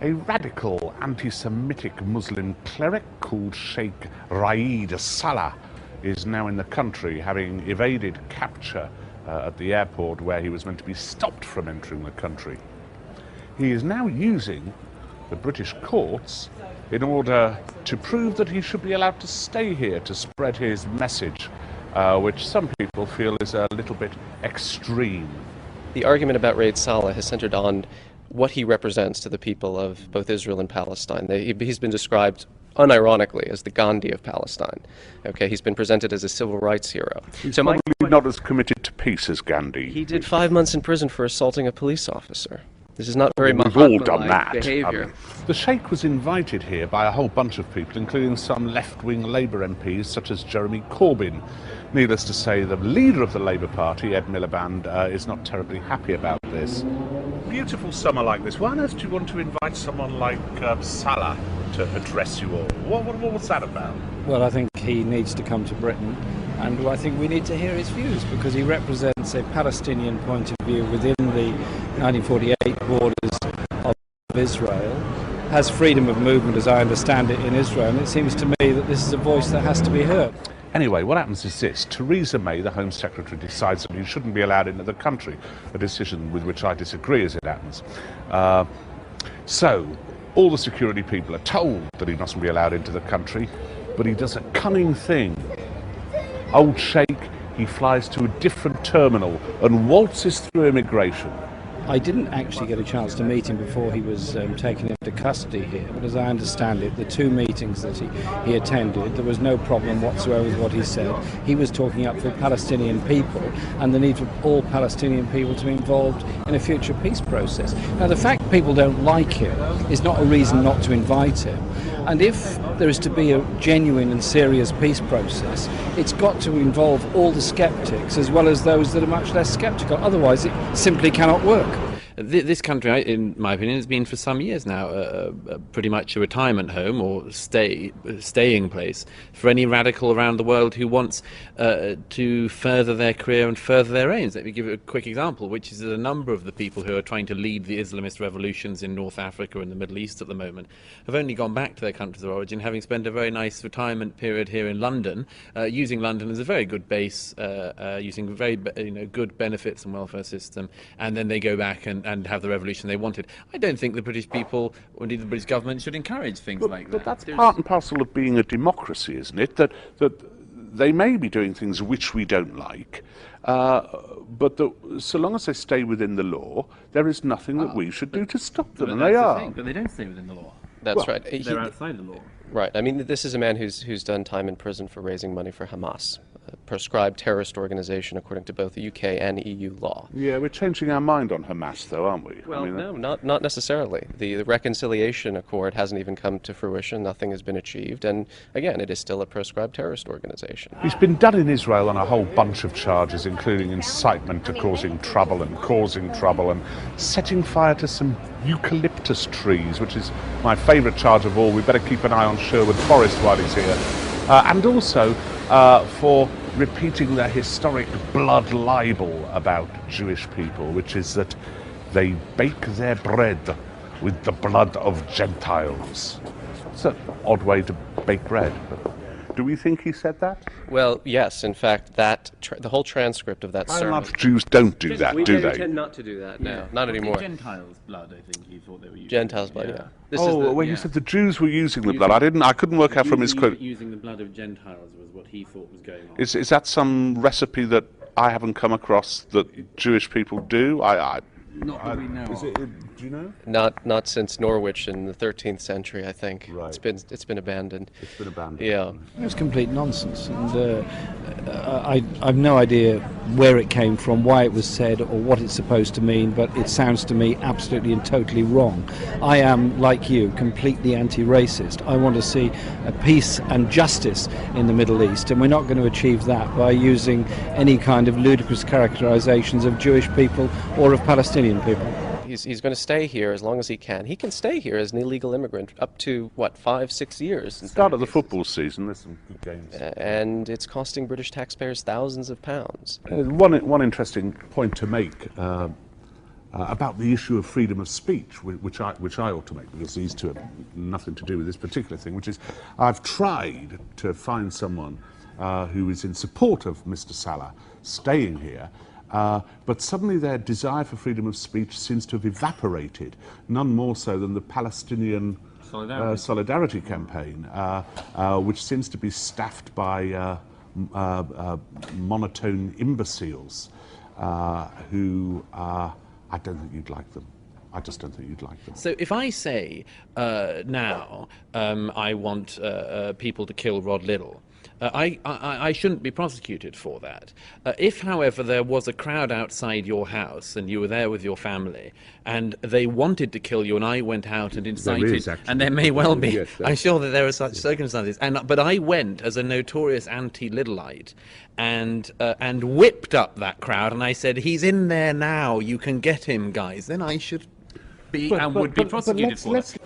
A radical anti-Semitic Muslim cleric called Sheikh Raed Salah is now in the country, having evaded capture at the airport where he was meant to be stopped from entering the country. He is now using the British courts in order to prove that he should be allowed to stay here to spread his message, which some people feel is a little bit extreme. The argument about Raed Salah has centered on what he represents to the people of both Israel and Palestine. He's been described unironically as the Gandhi of Palestine. Okay, he's been presented as a civil rights hero. He's probably not as committed to peace as Gandhi. He did 5 months in prison for assaulting a police officer. This is not very We've all done that. behavior. The Sheikh was invited here by a whole bunch of people, including some left-wing Labour MPs, such as Jeremy Corbyn. Needless to say, the leader of the Labour Party, Ed Miliband, is not terribly happy about this. Beautiful summer like this, why on earth do you want to invite someone like Salah to address you all? What was that about? Well, I think he needs to come to Britain, and I think we need to hear his views, because he represents a Palestinian point of view within the 1948 borders of Israel, has freedom of movement as I understand it in Israel, and it seems to me that this is a voice that has to be heard. Anyway, what happens is this. Theresa May, the Home Secretary, decides that he shouldn't be allowed into the country, a decision with which I disagree, as it happens. So, all the security people are told that he mustn't be allowed into the country, but he does a cunning thing. Old Sheikh, he flies to a different terminal and waltzes through immigration. I didn't actually get a chance to meet him before he was taken into custody here, but as I understand it, the two meetings that he attended, there was no problem whatsoever with what he said. He was talking up for Palestinian people and the need for all Palestinian people to be involved in a future peace process. Now, the fact people don't like him is not a reason not to invite him. And if there is to be a genuine and serious peace process, it's got to involve all the skeptics as well as those that are much less skeptical. Otherwise, it simply cannot work. This country, in my opinion, has been for some years now pretty much a retirement home or staying place for any radical around the world who wants to further their career and further their aims. Let me give you a quick example, which is that a number of the people who are trying to lead the Islamist revolutions in North Africa and the Middle East at the moment have only gone back to their countries of origin, having spent a very nice retirement period here in London, using London as a very good base, using very good benefits and welfare system, and then they go back and have the revolution they wanted. I don't think the British people, or indeed the British government, should encourage things like that. But that's part and parcel of being a democracy, isn't it? That they may be doing things which we don't like, but so long as they stay within the law, there is nothing that we should do to stop them, and they are. But they don't stay within the law. That's right. They're outside the law. Right. I mean, this is a man who's done time in prison for raising money for Hamas, a proscribed terrorist organization according to both the UK and EU law. Yeah, we're changing our mind on Hamas, though, aren't we? Well, no, not necessarily. The reconciliation accord hasn't even come to fruition. Nothing has been achieved. And again, it is still a proscribed terrorist organization. He's been done in Israel on a whole bunch of charges, including incitement to causing trouble and setting fire to some eucalyptus trees, which is my favourite charge of all. We better keep an eye on Sherwood Forest while he's here. And also for repeating the historic blood libel about Jewish people, which is that they bake their bread with the blood of Gentiles. It's an odd way to bake bread. But do we think he said that? Well, yes. In fact, the whole transcript of that sermon. Large Jews don't do that, do they? We tend not to do that. No, not anymore. Gentiles' blood, I think he thought they were using. Gentiles' blood, yeah. You said the Jews were using the blood. I couldn't work out from his quote. Using the blood of Gentiles was what he thought was going on. Is that some recipe that I haven't come across that Jewish people do? Not that we know. Do you know? Not since Norwich in the 13th century, I think. Right. It's been abandoned. It's been abandoned. Yeah. It's complete nonsense, and I've no idea where it came from, why it was said, or what it's supposed to mean, but it sounds to me absolutely and totally wrong. I am, like you, completely anti-racist. I want to see a peace and justice in the Middle East, and we're not going to achieve that by using any kind of ludicrous characterizations of Jewish people or of Palestinian people. He's going to stay here as long as he can. He can stay here as an illegal immigrant up to, 5-6 years. Start of the football season, there's some good games. And it's costing British taxpayers thousands of pounds. One interesting point to make. about the issue of freedom of speech, which I ought to make, because these two have nothing to do with this particular thing, which is I've tried to find someone who is in support of Mr. Salah staying here, but suddenly their desire for freedom of speech seems to have evaporated, none more so than the Palestinian solidarity campaign, which seems to be staffed by monotone imbeciles who I don't think you'd like them. I just don't think you'd like them. So if I say now I want people to kill Rod Liddle, I shouldn't be prosecuted for that. If, however, there was a crowd outside your house and you were there with your family and they wanted to kill you and I went out and incited, and there may well be, yes, I'm sure that there are such circumstances, but I went as a notorious anti-Liddleite and whipped up that crowd and I said, he's in there now, you can get him, guys, then I should be and would be prosecuted for that.